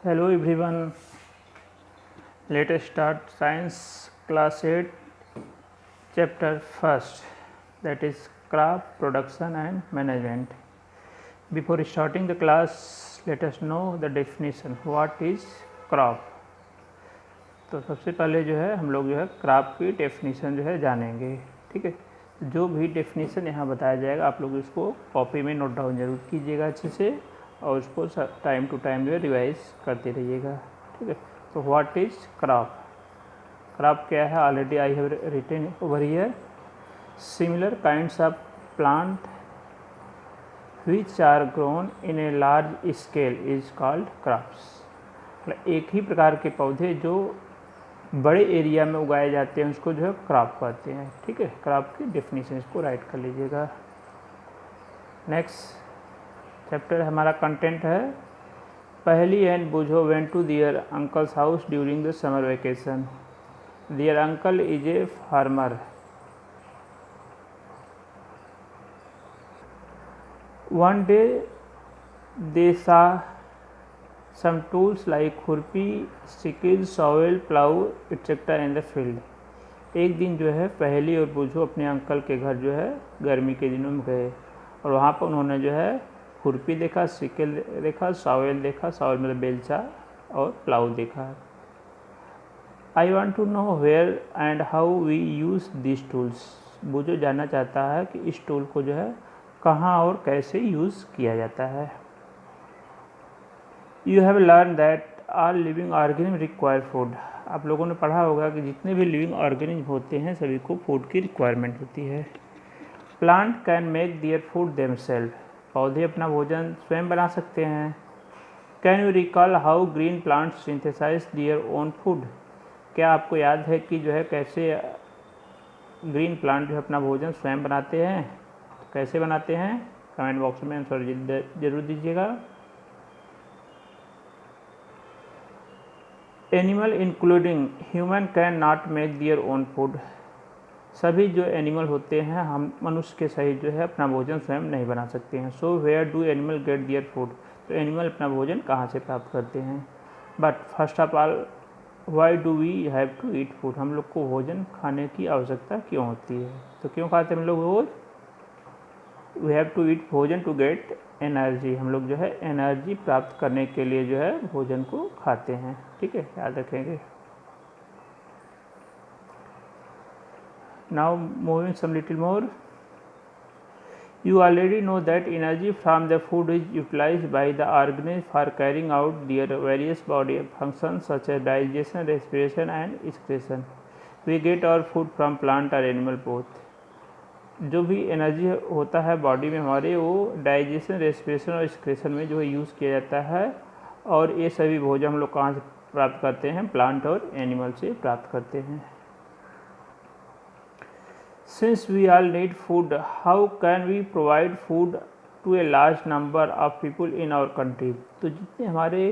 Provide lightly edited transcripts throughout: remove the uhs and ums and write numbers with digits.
Hello everyone, let us start science class 8 chapter first, that is crop production and management. Before starting the class, let us know the definition. What is crop? तो सबसे पहले जो है हम लोग जो है क्रॉप की डेफिनेशन जो है जानेंगे। ठीक है, जो भी डेफिनेशन यहाँ बताया जाएगा आप लोग इसको कॉपी में नोट डाउन जरूर कीजिएगा अच्छे से, और उसको टाइम टू टाइम जो है रिवाइज करते रहिएगा। ठीक है, तो व्हाट इज क्रॉप? क्रॉप क्या है? Already I have written over here. Similar kinds of plant which are grown in a large scale is called crops. मतलब एक ही प्रकार के पौधे जो बड़े एरिया में उगाए जाते हैं उसको जो है क्रॉप कहते हैं। ठीक है, क्रॉप की डेफिनेशन इसको राइट कर लीजिएगा। नेक्स्ट चैप्टर हमारा कंटेंट है पहली and Boojho went to their uncle's house during the summer vacation. Their uncle is a farmer. One day they saw some tools like खुरपी, sickle, shovel, plough etcetera in the field. एक दिन जो है पहली और बूझो अपने अंकल के घर जो है गर्मी के दिनों में गए, और वहाँ पर उन्होंने जो है खुरपी देखा, सिकिल देखा, सॉवेल देखा, सॉवेल मतलब बेलचा, और प्लाऊ देखा। I want to know where and how we use this tools. Boojho जानना चाहता है कि इस टूल को जो है कहाँ और कैसे यूज़ किया जाता है। You have learn that all living organism require food. आप लोगों ने पढ़ा होगा कि जितने भी लिविंग ऑर्गेनिज्म होते हैं सभी को फूड की रिक्वायरमेंट होती है। Plant can make their food themselves. पौधे अपना भोजन स्वयं बना सकते हैं। Can you recall how green plant synthesise their own food. क्या आपको याद है कि जो है कैसे ग्रीन प्लांट जो है अपना भोजन स्वयं बनाते हैं? तो कैसे बनाते हैं? कमेंट बॉक्स में आंसर जरूर दीजिएगा। Animal including human can not make their own food. सभी जो एनिमल होते हैं हम मनुष्य के सहित जो है अपना भोजन स्वयं नहीं बना सकते हैं। So where do animal get their food. तो एनिमल अपना भोजन कहाँ से प्राप्त करते हैं? But first of all why do we have to eat food. हम लोग को भोजन खाने की आवश्यकता क्यों होती है? तो क्यों खाते हैं हम लोग रोज? वी हैव टू ईट भोजन टू गेट एनर्जी। हम लोग जो है एनर्जी प्राप्त करने के लिए जो है भोजन को खाते हैं। ठीक है, याद रखेंगे। Now moving some little more. You already know that energy from the food is utilized by the organism for carrying out their various body functions such as digestion, respiration and excretion. We get our food from plant or animal both. जो भी energy होता है body में हमारे वो digestion, respiration और excretion में जो है यूज़ किया जाता है, और ये सभी भोजन हम लोग कहाँ से प्राप्त करते हैं? प्लांट और एनिमल से प्राप्त करते हैं। Since we all need food, how can we provide food to a large number of people in our country? तो जितने हमारे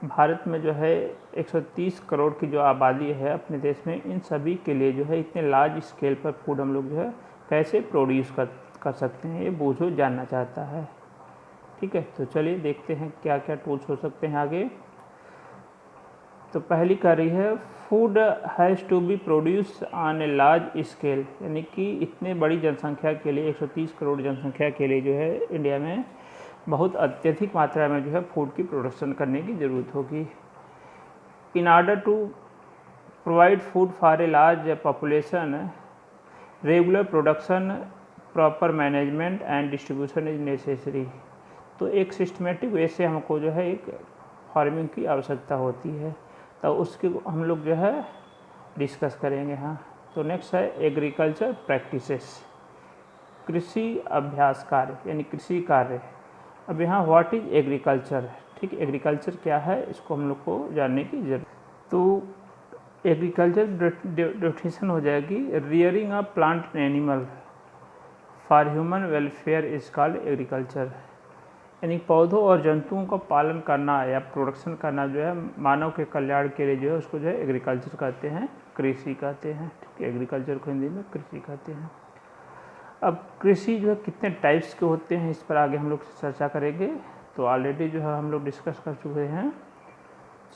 भारत में जो है 130 करोड़ की जो आबादी है अपने देश में, इन सभी के लिए जो है इतने लार्ज स्केल पर फूड हम लोग जो है कैसे प्रोड्यूस कर सकते हैं, ये बूझो जानना चाहता है। ठीक है, तो चलिए देखते हैं क्या क्या टूल्स हो सकते हैं आगे। तो पहली कह रही है food has to be produce on a large scale, यानी कि इतने बड़ी जनसंख्या के लिए 130 करोड़ जनसंख्या के लिए जो है इंडिया में बहुत अत्यधिक मात्रा में जो है फूड की प्रोडक्शन करने की ज़रूरत होगी। In order to provide food for a large population, regular production, proper management and distribution is necessary. तो एक सिस्टमेटिक वे से हमको जो है एक फार्मिंग की आवश्यकता होती है, तो उसके हम लोग जो है डिस्कस करेंगे। हाँ, तो नेक्स्ट है एग्रीकल्चर प्रैक्टिसेस, कृषि अभ्यास कार्य यानी कृषि कार्य। अब यहाँ व्हाट इज एग्रीकल्चर। ठीक, एग्रीकल्चर क्या है इसको हम लोग को जानने की जरूरत। तो एग्रीकल्चर डेफिनेशन हो जाएगी rearing a plant animal for human welfare is called agriculture. यानी पौधों और जंतुओं का पालन करना या प्रोडक्शन करना जो है मानव के कल्याण के लिए जो है उसको जो है एग्रीकल्चर कहते हैं, कृषि कहते हैं। ठीक है, एग्रीकल्चर को हिंदी में कृषि कहते हैं। अब कृषि जो है कितने टाइप्स के होते हैं इस पर आगे हम लोग चर्चा करेंगे। तो ऑलरेडी जो है हम लोग डिस्कस कर चुके हैं।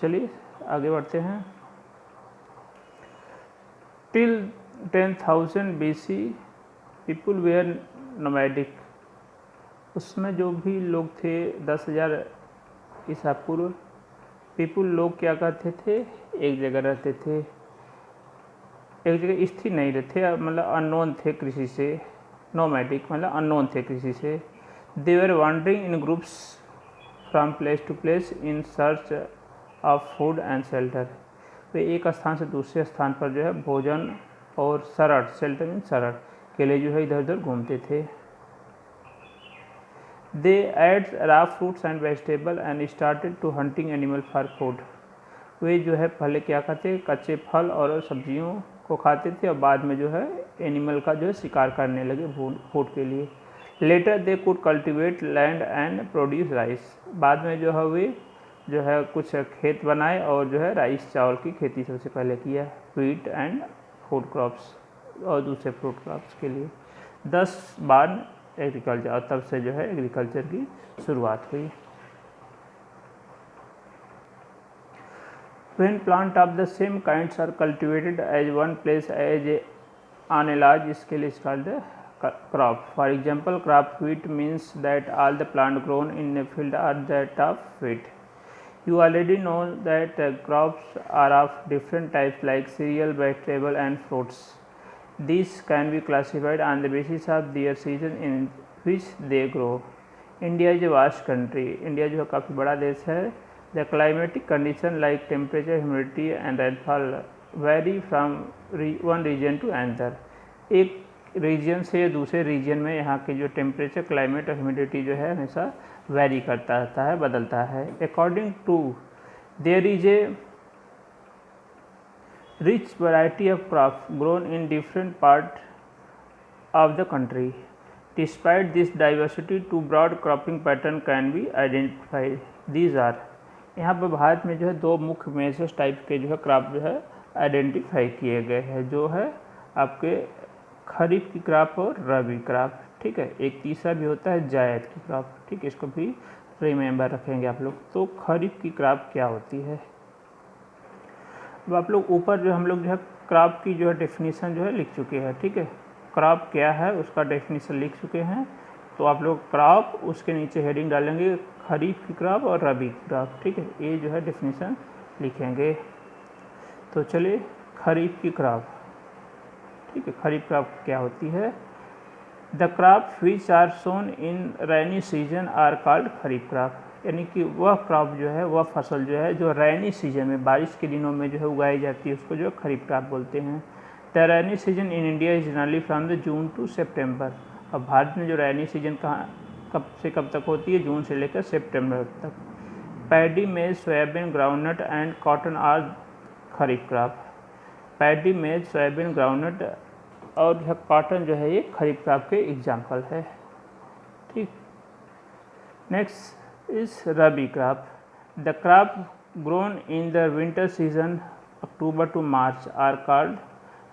चलिए आगे बढ़ते हैं। Till 10,000 BC people were nomadic. उसमें जो भी लोग थे 10,000 ईसा पूर्व, पीपुल लोग क्या करते थे, एक जगह रहते थे, एक जगह स्थिर नहीं रहते, मतलब अननोन थे कृषि से। नोमैडिक मतलब अननोन थे कृषि से। They were wandering in groups from place to place in search of food and shelter. वे एक स्थान से दूसरे स्थान पर जो है भोजन और शरण, शेल्टर मीन शरण के लिए जो है इधर उधर घूमते थे। They ate raw fruits and vegetable and started to hunting animal for food. वे जो है पहले क्या खाते, कच्चे फल और सब्जियों को खाते थे और बाद में जो है एनिमल का जो है शिकार करने लगे फूड के लिए। Later they could cultivate land and produce rice. बाद में जो है वे जो है कुछ खेत बनाए और जो है राइस चावल की खेती सबसे पहले किया, व्हीट एंड फूड क्रॉप्स और दूसरे फ्रूट क्रॉप्स के लिए। 10 बार एग्रीकल्चर, और तब से जो है एग्रीकल्चर की शुरुआत हुई। When plant of the same kinds are cultivated as one place as on a large scale is called a crop. For example, crop wheat means that all the plant grown in a field are that of wheat. You already know that crops are of different types like cereal, vegetable and fruits. These can be classified on the basis of their season in which they grow. India is a vast country. India जो है काफ़ी बड़ा देश है। The climatic condition like temperature, humidity and rainfall vary from one region to another. एक reason से दूसरे reason में यहाँ के जो टेम्परेचर, क्लाइमेट और ह्यूमिडिटी जो है हमेशा वेरी करता रहता है, बदलता है। According to there is a rich variety of crops grown in different parts of the country. Despite this diversity, two broad cropping pattern can be identified. These are, यहाँ पर भारत में जो है दो मुख्य मेजर टाइप के जो है क्रॉप जो है आइडेंटिफाई किए गए हैं, जो है आपके खरीफ की क्रॉप और रबी क्रॉप। ठीक है, एक तीसरा भी होता है जायद की क्रॉप। ठीक है, इसको भी रिमेंबर रखेंगे आप लोग। तो खरीफ की क्रॉप क्या होती है, अब आप लोग ऊपर जो हम लोग जो है क्रॉप की जो है डेफिनेशन जो है लिख चुके हैं। ठीक है, क्रॉप क्या है उसका डेफिनेशन लिख चुके हैं। तो आप लोग क्रॉप, उसके नीचे हेडिंग डालेंगे खरीफ की क्रॉप और रबी की क्रॉप। ठीक है, ये जो है डेफिनेशन लिखेंगे। तो चलिए खरीफ की क्रॉप। ठीक है, खरीफ क्रॉप क्या होती है। The crop which are sown in rainy season are called kharif crop. यानी कि वह क्रॉप जो है, वह फसल जो है जो रैनी सीजन में, बारिश के दिनों में जो है उगाई जाती है, उसको जो है खरीफ क्रॉप बोलते हैं। The rainy season in India is generally from the June to September. अब भारत में जो रैनी सीजन कब से कब तक होती है, जून से लेकर सितंबर तक। Paddy, maize, soybean, groundnut and cotton are kharif crop. Paddy, maize, soybean, groundnut और जो कॉटन जो है ये खरीफ क्रॉप के एग्जाम्पल है। ठीक, next is rabi crop. The crop grown in the winter season October to March are called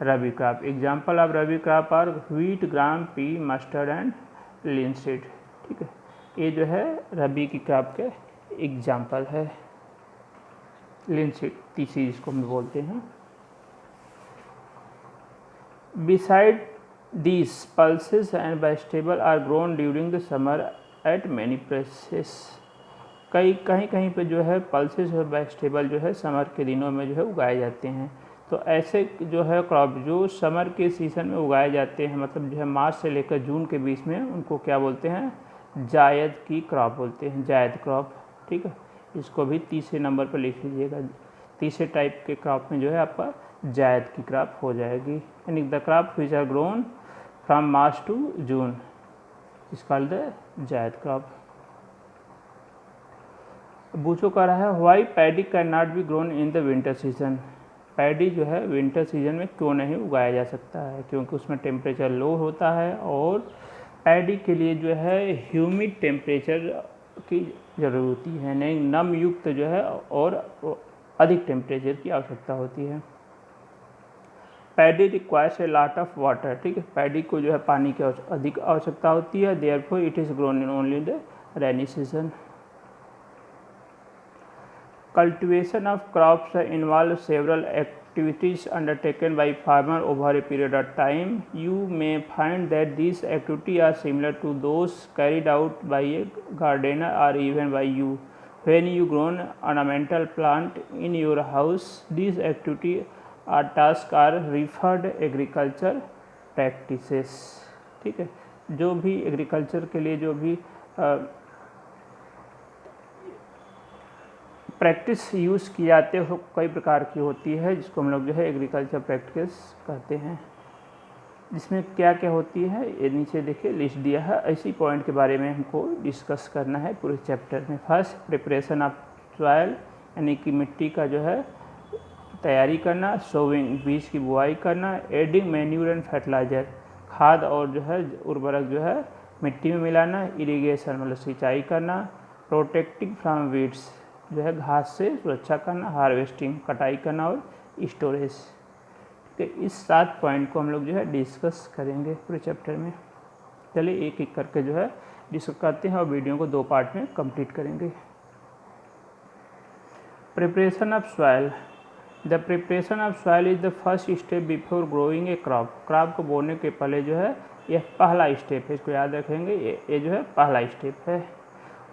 rabi crop. Example of rabi crop are wheat, gram, pea, mustard and linseed. ठीक है, ये जो है रबी की crop के example है। Linseed, तीसरी जिसको हम बोलते हैं। Beside these, pulses and vegetables are grown during the summer at many places. कहीं पे जो है पल्सेस और वेजिटेबल जो है समर के दिनों में जो है उगाए जाते हैं। तो ऐसे जो है क्रॉप जो समर के सीज़न में उगाए जाते हैं, मतलब जो है मार्च से लेकर जून के बीच में, उनको क्या बोलते हैं, जायद की क्रॉप बोलते हैं, जायद क्रॉप। ठीक है, इसको भी तीसरे नंबर पर लिख लीजिएगा। तीसरे टाइप के क्रॉप में जो है आपका जायद की क्रॉप हो जाएगी। यानी the crop which are grown from March to June is called the zaid crop. बूचो कह रहा है why paddy can not be grown in the winter season. Paddy जो है विंटर सीजन में क्यों नहीं उगाया जा सकता है, क्योंकि उसमें टेम्परेचर लो होता है और पैडी के लिए जो है ह्यूमिड टेम्परेचर की ज़रूरत होती है, नहीं नम युक्त जो है और अधिक टेम्परेचर की आवश्यकता होती है। Paddy requires a lot of water. ठीक है, पैडी को जो है पानी की अधिक आवश्यकता होती है। Therefore it is grown in only the rainy season. Cultivation of crops involves several activities undertaken by farmer over a period of time. You may find that these activities are similar to those carried out by a gardener or even by you. When you grow ornamental plant in your house, these activities or tasks are referred agriculture practices. ठीक है, जो भी agriculture के लिए जो भी practice use की जाते हैं कई प्रकार की होती है, जिसको हम लोग जो है एग्रीकल्चर प्रैक्टिस कहते हैं। जिसमें क्या क्या होती है ये नीचे देखिए लिस्ट दिया है। इसी पॉइंट के बारे में हमको डिस्कस करना है पूरे चैप्टर में। फर्स्ट, प्रिपरेशन ऑफ सॉइल, यानी कि मिट्टी का जो है तैयारी करना। सोविंग, बीज की बुआई करना। एडिंग मैन्यूर एंड फर्टिलाइजर, खाद और जो है उर्वरक जो है मिट्टी में मिलाना। इरिगेशन मतलब सिंचाई करना। प्रोटेक्टिंग फ्रॉम वीड्स, जो है घास से सुरक्षा करना। हार्वेस्टिंग, कटाई करना। और स्टोरेज। ठीक है, इस 7 पॉइंट को हम लोग जो है डिस्कस करेंगे पूरे चैप्टर में। चलिए एक एक करके जो है डिस्कस करते हैं और वीडियो को 2 पार्ट में कंप्लीट करेंगे। Preparation of soil. The preparation of soil is the first step before growing A crop. Crop को बोने के पहले जो है यह पहला स्टेप है, इसको याद रखेंगे। ये जो है पहला स्टेप है।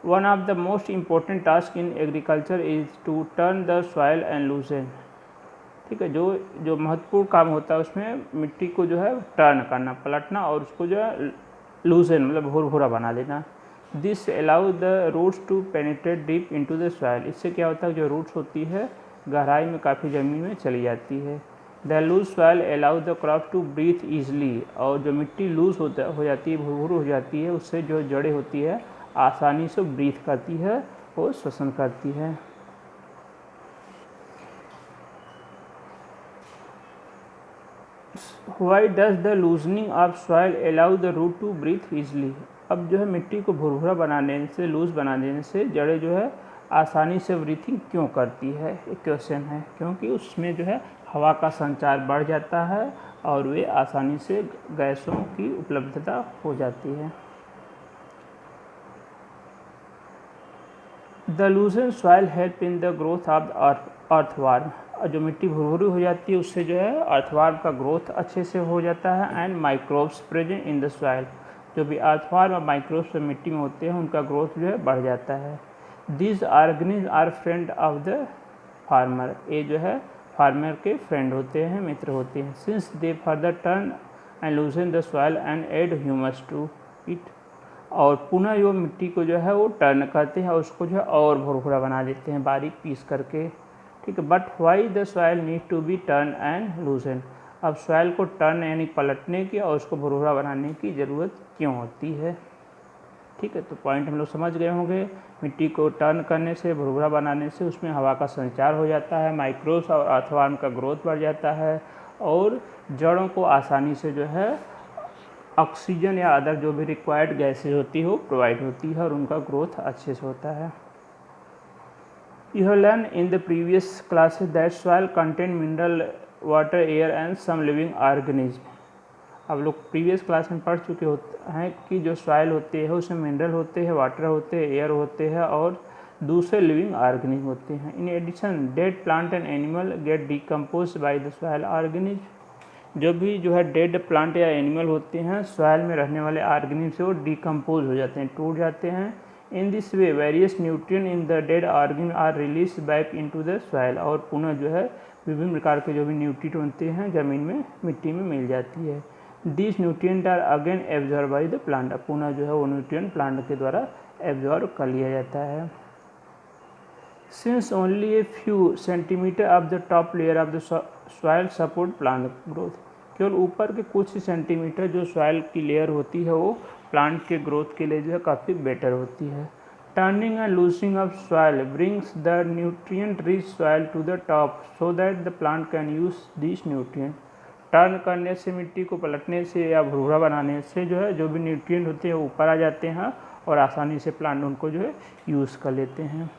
One of the most important task in agriculture is to turn the soil and loosen. ठीक है, जो महत्वपूर्ण काम होता है उसमें मिट्टी को जो है टर्न करना, पलटना, और उसको जो है लूजन मतलब भुरभुरा बना देना। This allow the roots to penetrate deep into the soil. इससे क्या होता है, जो रूट्स होती है गहराई में काफ़ी ज़मीन में चली जाती है। The loose soil allow the crop to breathe easily. और जो मिट्टी लूज हो जाती है, भुरभुर हो जाती है, उससे जो जड़ें होती है आसानी से ब्रीथ करती है और श्वसन करती है। Why does the loosening of soil allow the root to breathe easily? अब जो है मिट्टी को भुरभुरा बनाने से, लूज बना देने से जड़ें जो है आसानी से ब्रीथिंग क्यों करती है, एक क्वेश्चन है। क्योंकि उसमें जो है हवा का संचार बढ़ जाता है और वे आसानी से गैसों की उपलब्धता हो जाती है। The loosen soil help in the growth of earthworm. जो मिट्टी भुरभुरी हो जाती है उससे जो है अर्थवार्म का ग्रोथ अच्छे से हो जाता है। And microbes present in the soil, जो भी अर्थवार्म और माइक्रोब्स मिट्टी में होते हैं उनका ग्रोथ जो है बढ़ जाता है। This organism are friend of the farmer. ये जो है फार्मर के फ्रेंड होते हैं, मित्र होते हैं। Since they further turn and loosen the soil and add humus to it. और पुनः जो मिट्टी को जो है वो टर्न करते हैं और उसको जो है और भुरभुरा बना देते हैं बारीक पीस करके। ठीक है, but why the soil need to be turn and loosen. अब सॉइल को टर्न यानी पलटने की और उसको भुरभुरा बनाने की ज़रूरत क्यों होती है। ठीक है, तो पॉइंट हम लोग समझ गए होंगे। मिट्टी को टर्न करने से, भुरभुरा बनाने से उसमें हवा का संचार हो जाता है, माइक्रोब्स और अर्थवार्म का ग्रोथ बढ़ जाता है और जड़ों को आसानी से जो है ऑक्सीजन या अदर जो भी रिक्वायर्ड गैसेज होती है वो प्रोवाइड होती है और उनका ग्रोथ अच्छे से होता है। You have learn in the previous classes that soil contain mineral, water, air and some living organism. अब लोग प्रीवियस क्लास में पढ़ चुके होते हैं कि जो सॉइल होते हैं उसमें मिनरल होते हैं, वाटर होते हैं, एयर होते हैं और दूसरे लिविंग ऑर्गेनिज्म होते हैं। In addition dead plant and animal get decompose by the soil organism. जो भी जो है डेड प्लांट या एनिमल होते हैं सॉइल में रहने वाले ऑर्गेनिज्म से वो डिकम्पोज हो जाते हैं, टूट जाते हैं। In this way various nutrient in the dead organism are release back into the soil. और पुनः जो है विभिन्न प्रकार के जो भी न्यूट्रिएंट होते हैं ज़मीन में, मिट्टी में मिल जाती है। This nutrient are again absorb by the plant. पुनः जो है वो न्यूट्रिएंट प्लांट के द्वारा एब्जॉर्ब कर लिया जाता है। Since only a few centimetre of the top layer of the soil support plant growth. केवल ऊपर के कुछ ही सेंटीमीटर जो सॉइल की लेयर होती है वो प्लांट के ग्रोथ के लिए जो है काफ़ी बेटर होती है। Turning and loosing of soil brings the nutrient rich soil to the top so that the plant can use this nutrient. Turn करने से, मिट्टी को पलटने से या भुरभुरा बनाने से जो है जो भी न्यूट्रिएंट होते हैं ऊपर आ जाते हैं और आसानी से प्लांट उनको जो है यूज़ कर लेते हैं।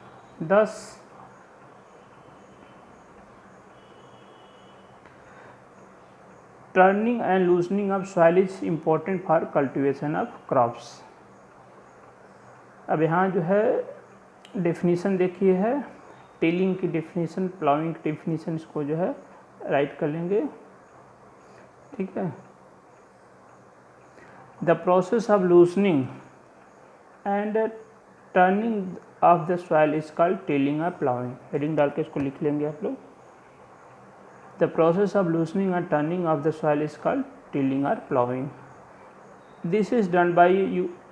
10 turning and loosening of soil is important for cultivation of crops. अब यहाँ जो है डेफिनीशन देखिए है टिलिंग की डेफिनेशन, प्लाउइंग की डेफिनेशन, इसको जो है राइट कर लेंगे, ठीक है। The process of loosening and turning of the soil is called tilling और प्लाउइंग। हेडिंग डाल के इसको लिख लेंगे आप लोग। The process of loosening and turning of the soil is called tilling और ploughing. This is done by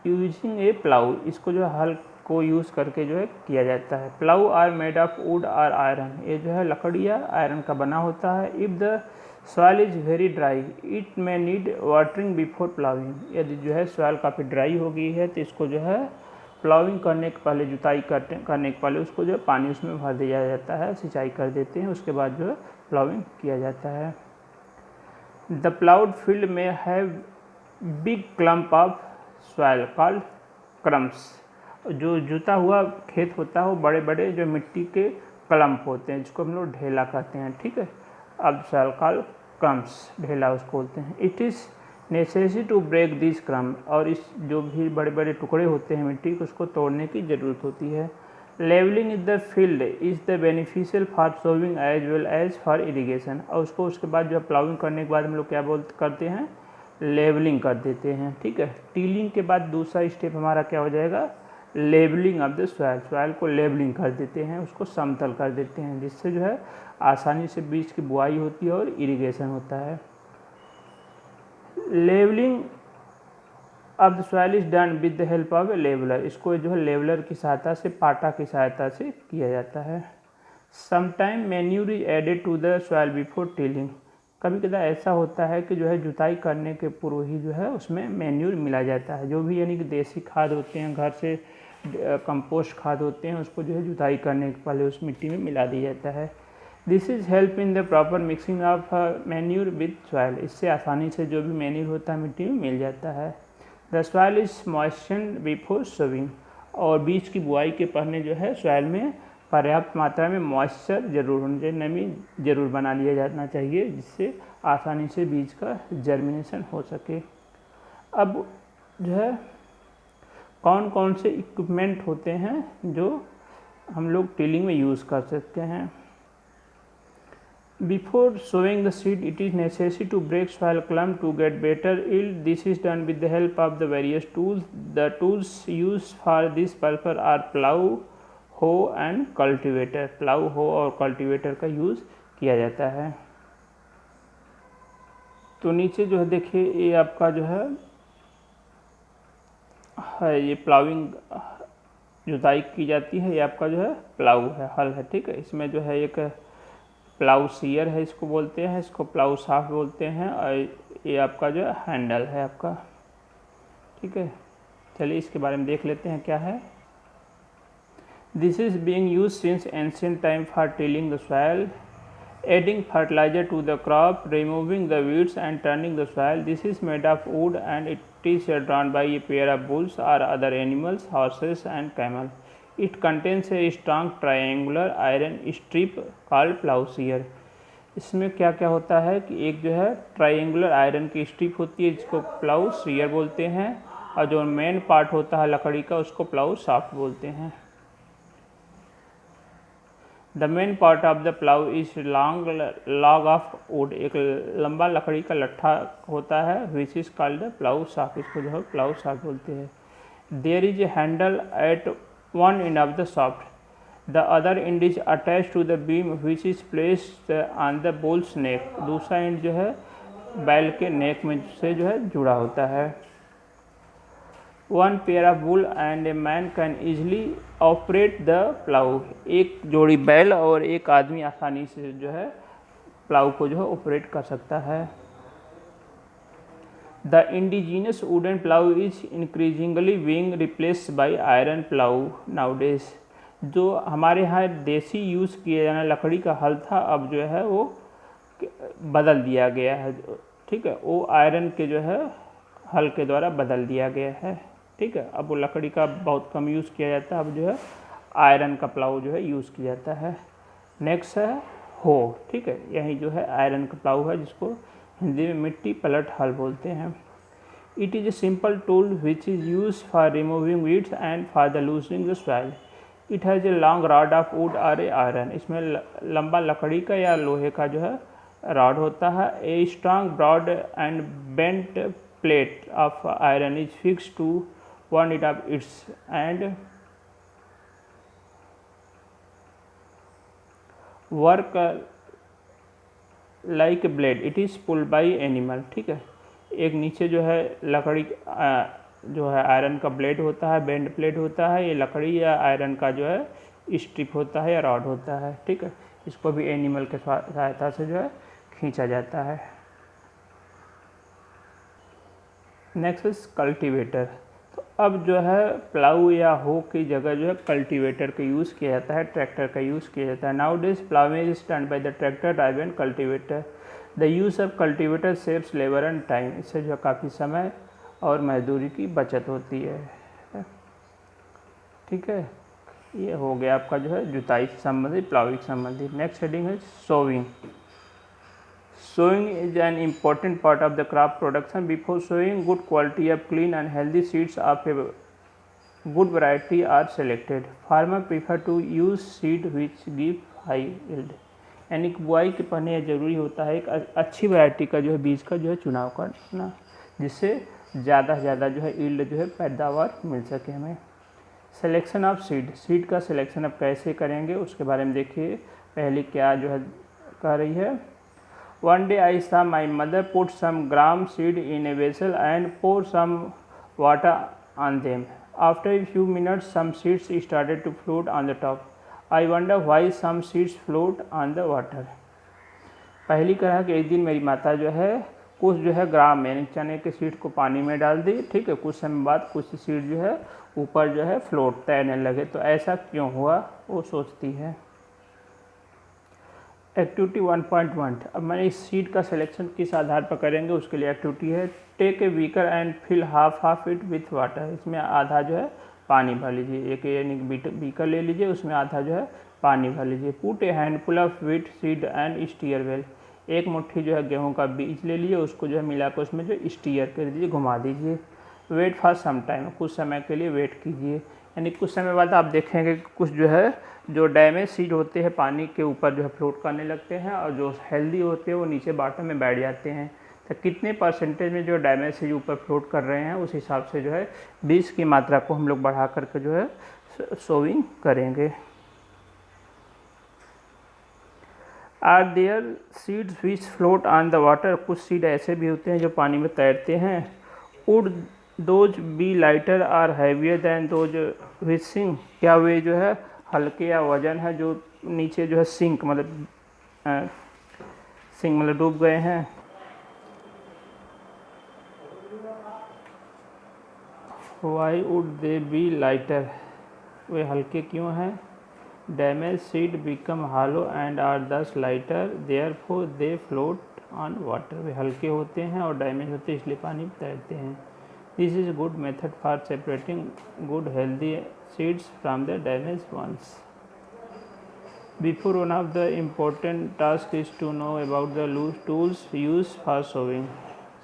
using a plough. इसको जो हल को यूज़ करके जो है किया जाता है। Plough are made of wood और आयरन। ये जो है लकड़ी या आयरन का बना होता है। If the soil is very dry it may need watering before ploughing. यदि जो है सॉइल काफ़ी ड्राई हो गई है तो इसको जो है प्लाउइंग करने के पहले, जुताई करने के पहले उसको जो है पानी उसमें भर दिया जाता है, सिंचाई कर देते हैं, उसके बाद जो है प्लाउइंग किया जाता है। द प्लाउड फील्ड में have big clump of soil called crumbs. जो जुता हुआ खेत होता है वो बड़े बड़े जो मिट्टी के क्लम्प होते हैं, जिसको हम लोग ढेला कहते हैं, ठीक है। अब सॉइल कॉल्ड क्रम्स, ढेला उसको बोलते हैं। It is necessary to break this crumb. और इस जो भी बड़े बड़े टुकड़े होते हैं मिट्टी के, उसको तोड़ने की ज़रूरत होती है। Levelling in the field is the beneficial for sowing as well as for irrigation. और उसको उसके बाद जो प्लाउइंग करने के बाद हम लोग क्या करते हैं, लेवलिंग कर देते हैं, ठीक है। टीलिंग के बाद दूसरा स्टेप हमारा क्या हो जाएगा, levelling of the soil. Soil को लेवलिंग कर देते हैं, उसको समतल कर देते हैं, जिससे जो है आसानी से बीज की बुआई होती है और इरिगेशन होता है। Levelling of the soil is done with the help of a leveller. इसको जो है लेवलर की सहायता से, पाटा की सहायता से किया जाता है। Sometime manure is added to the soil before tilling. कभी कभी ऐसा होता है कि जो है जुताई करने के पूर्व ही जो है उसमें मैन्यूर मिला जाता है, जो भी यानी कि देसी खाद होते हैं, घर से कंपोस्ट खाद होते हैं, उसको जो है जुताई करने के पहले उस मिट्टी में मिला दिया जाता है। This is help in the proper mixing of manure with soil. इससे आसानी से जो भी मैन्यूर होता है मिट्टी में मिल जाता है। The soil is moistured before sowing. और बीज की बुआई के पहले जो है सॉइल में पर्याप्त मात्रा में मॉइस्चर जरूर होना चाहिए, नमी जरूर बना लिया जाना चाहिए, जिससे आसानी से बीज का जर्मिनेशन हो सके। अब जो है कौन कौन से इक्विपमेंट होते हैं जो हम लोग टिलिंग में यूज़ कर सकते हैं। Before sowing the seed, it is necessary to break soil clump to get better yield. This is done with the help of the various tools. The tools used for this purpose are plow, hoe and cultivator. Plow, hoe और cultivator का use किया जाता है। तो नीचे जो है देखिए ये आपका जो है ये प्लाउइंग जुताई की जाती है, ये आपका जो है प्लाऊ है, हल है, ठीक है। इसमें जो है एक प्लाउ सीयर है, इसको बोलते हैं, इसको प्लाउ साफ बोलते हैं, और ये आपका जो हैंडल है आपका, ठीक है। चलिए इसके बारे में देख लेते हैं क्या है। This is being use since ancient time for tilling the soil, adding fertilizer to the crop, removing the weeds and turning the soil. This is made of wood and it is drawn by a pair of bulls और other animals, horses and camel. It contains a strong triangular iron strip called plowshare। इसमें क्या क्या होता है कि एक जो है ट्रायंगुलर आयरन की स्ट्रिप होती है, जिसको प्लाउशीयर बोलते हैं, और जो मेन पार्ट होता है लकड़ी का उसको प्लाउ शाफ्ट बोलते हैं। The main part of the plough is long log of wood. एक लंबा लकड़ी का लट्ठा होता है, which is called plough shaft. इसको जो है प्लाउ शाफ्ट बोलते हैं। There is a handle at one end of the shaft. The other end is attached to the beam which is placed on the bull's neck। दूसरा and जो है बैल के नेक में से जो है जुड़ा होता है। One pair of bull and a man can easily operate the plow। एक जोड़ी बैल और एक आदमी आसानी से जो है प्लाउ को जो है ऑपरेट कर सकता है। The indigenous wooden plow is increasingly being replaced by iron plow nowadays। जो हमारे यहाँ देसी यूज़ किया जाना लकड़ी का हल था, अब जो है वो बदल दिया गया है, ठीक है। वो आयरन के जो है हल के द्वारा बदल दिया गया है, ठीक है। अब वो लकड़ी का बहुत कम यूज़ किया जाता है, अब जो है आयरन का प्लाऊ जो है यूज़ किया जाता है। नेक्स्ट है हो, ठीक है। यही जो है आयरन का प्लाऊ है, जिसको हिंदी में मिट्टी पलट हल बोलते हैं। It is a simple tool which is use for removing weeds and for the loosening the soil. It has a long rod of wood और ए आयरन, इसमें लंबा लकड़ी का या लोहे का जो है रॉड होता है। A strong broad and bent plate of iron is fix to one it of its end work like blade, it is pulled by animal. ठीक है, एक नीचे जो है लकड़ी जो है आयरन का ब्लेड होता है, बेंड प्लेट होता है, ये लकड़ी या आयरन का जो है स्ट्रिप होता है या रॉड होता है। ठीक है, इसको भी एनिमल के सहायता से जो है खींचा जाता है। Next is cultivator. तो अब जो है प्लाऊ या हो की जगह जो है कल्टीवेटर का यूज़ किया जाता है, ट्रैक्टर का यूज़ किया जाता है। Nowadays ploughing is done by the tractor drive and cultivator. The use of cultivator saves labour and time, इससे जो काफ़ी समय और मजदूरी की बचत होती है। ठीक है, ये हो गया आपका जो है जुताई से संबंधित, प्लाउइंग से संबंधित। नेक्स्ट हेडिंग है sowing. Sowing is an important part of the crop production. Before sowing, good quality of clean and healthy seeds of a good variety are selected. Farmer prefer to use seed which give high yield. यानी कि बुआई के पहले यह जरूरी होता है एक अच्छी वैरायटी का जो है बीज का जो है चुनाव करना, जिससे ज़्यादा से ज़्यादा जो है यील्ड जो है पैदावार मिल सके हमें। सिलेक्शन ऑफ सीड, सीड का सिलेक्शन अब कैसे करेंगे उसके बारे में देखिए। पहले क्या जो है कह रही है, One day I saw my mother put some gram seed in a vessel and pour some water on them. After a few minutes, some seeds started to float on the top. I wonder why some seeds float on the water. पहली कहा कि एक दिन मेरी माता जो है कुछ जो है ग्राम यानी चने के सीड को पानी में डाल दी। ठीक है, कुछ समय बाद कुछ सीड जो है ऊपर जो है फ्लोट तैरने लगे, तो ऐसा क्यों हुआ वो सोचती है। एक्टिविटी 1.1। अब मैंने इस सीड का सिलेक्शन किस आधार पर करेंगे उसके लिए एक्टिविटी है, take a beaker and fill half it with water. इसमें आधा जो है पानी भर लीजिए, एक यानी बीकर ले लीजिए, उसमें आधा जो है पानी भर लीजिए। Put a handful of wheat seed and stir well, एक मुट्ठी जो है गेहूं का बीज ले लीजिए, उसको जो है मिलाकर उसमें जो स्टीयर कर दीजिए, घुमा दीजिए। वेट फॉर सम टाइम, कुछ समय के लिए वेट कीजिए, यानी कुछ समय बाद आप देखेंगे कि कुछ जो है जो डैमेज सीड होते हैं पानी के ऊपर जो है फ्लोट करने लगते हैं और जो हेल्दी होते हैं वो नीचे बॉटम में बैठ जाते हैं। तो कितने परसेंटेज में जो डैमेज सीड ऊपर फ्लोट कर रहे हैं उस हिसाब से जो है बीज की मात्रा को हम लोग बढ़ा करके जो है सोविंग करेंगे। Are there seeds which float on the water, कुछ सीड ऐसे भी होते हैं जो पानी में तैरते हैं। Would those be lighter or heavier than those which sink, क्या वे जो है हल्के या वजन है जो नीचे जो है सिंक मतलब डूब गए हैं। Why would they be lighter, वे हल्के क्यों हैं। Damage seed become hollow and are thus lighter therefore they float on water, वे हल्के होते हैं और डैमेज होते हैं इसलिए पानी में तैरते हैं। This is good method for separating good healthy seeds from the damaged ones. Before, one of the important tasks is to know about the loose tools used for sowing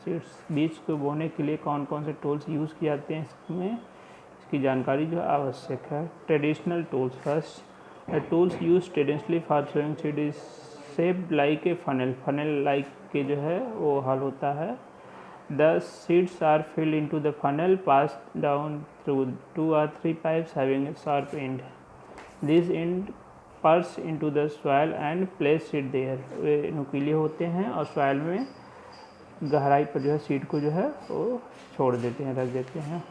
seeds. बीज को बोने के लिए कौन कौन से टूल्स यूज़ किए जाते हैं इसमें इसकी जानकारी जो आवश्यक है। Traditional tools first, the tools use traditionally for sowing seed is shaped like a funnel, funnel like के जो है वो हल होता है। The seeds are filled into the funnel, passed down through 2 or 3 pipes having a sharp end. This end push into the soil and place it there. वे नुकीले होते हैं और सॉइल में गहराई पर जो है सीड को जो है वो छोड़ देते हैं, रख देते हैं।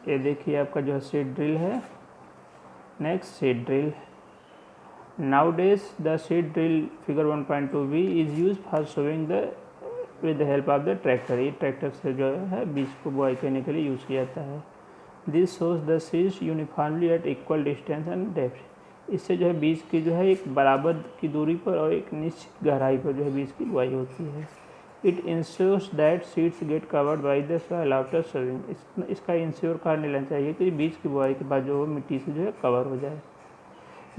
ये देखिए आपका जो है सीड ड्रिल है। Next seed drill. Nowadays the seed drill figure 1.2b is used for sowing the with the help of the tractor. ये ट्रैक्टर से जो है बीज को बुआई करने के लिए यूज़ किया जाता है। This sows the seeds uniformly at equal distance and depth. इससे जो है बीज की जो है एक बराबर की दूरी पर और एक निश्चित गहराई पर जो है बीज की बुआई होती है। It ensures that seeds get covered by the soil after sowing. इसका इंश्योर कर लेना चाहिए कि बीज की बुआई के बाद जो मिट्टी से जो है कवर हो जाए।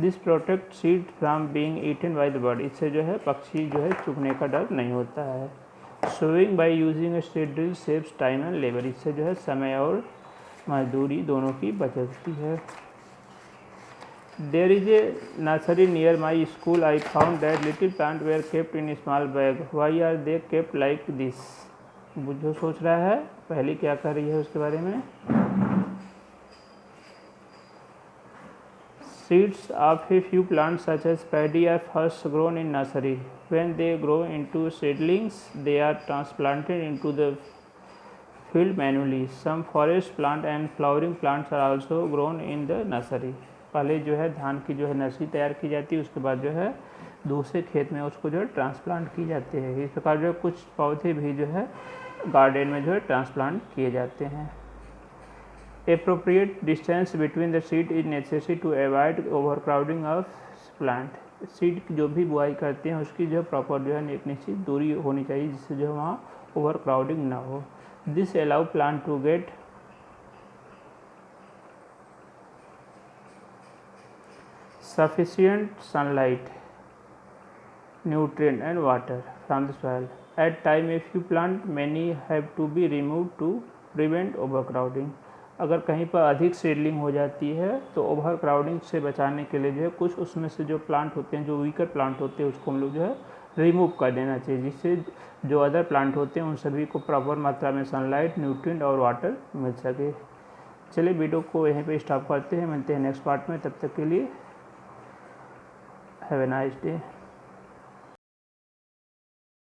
This protect seed from being eaten by the bird, इससे जो है पक्षी जो है चुगने का डर नहीं होता है। Sowing by using a seed drill saves time and labour, इससे जो है समय और मजदूरी दोनों की बचती है। There is a nursery near my school. I found that little plants were kept in a small bag. Why are they kept like this? जो सोच रहा है पहले क्या कर रही है उसके बारे में। Seeds of a few plants such as paddy are first grown in nursery. When they grow into seedlings, they are transplanted into the field manually. Some forest plant and flowering plants are also grown in the nursery. पहले जो है धान की जो है nursery तैयार की जाती है, उसके बाद जो है दूसरे खेत में उसको जो है ट्रांसप्लांट किए जाते हैं। इस प्रकार जो है कुछ पौधे भी जो है गार्डन में जो है ट्रांसप्लांट किए जाते हैं। Appropriate distance between the seed is necessary to avoid overcrowding of plant. Seed की जो भी बुआई करते हैं उसकी जो प्रॉपर जो है एक निश्चित दूरी होनी चाहिए, जिससे जो वहाँ ओवरक्राउडिंग ना हो। This allow plant to get sufficient sunlight, nutrient and water from the soil. At time a few plant many have to be removed to prevent overcrowding. अगर कहीं पर अधिक सीडलिंग हो जाती है तो ओवर क्राउडिंग से बचाने के लिए जो है कुछ उसमें से जो प्लांट होते हैं, जो वीकर प्लांट होते हैं, उसको हम लोग जो है रिमूव कर देना चाहिए, जिससे जो अदर प्लांट होते हैं उन सभी को प्रॉपर मात्रा में सनलाइट, न्यूट्रिएंट और वाटर मिल सके। चलिए वीडियो को यहीं पे स्टॉप करते हैं, मिलते हैं नेक्स्ट पार्ट में। तब तक के लिए हैव ए नाइस डे।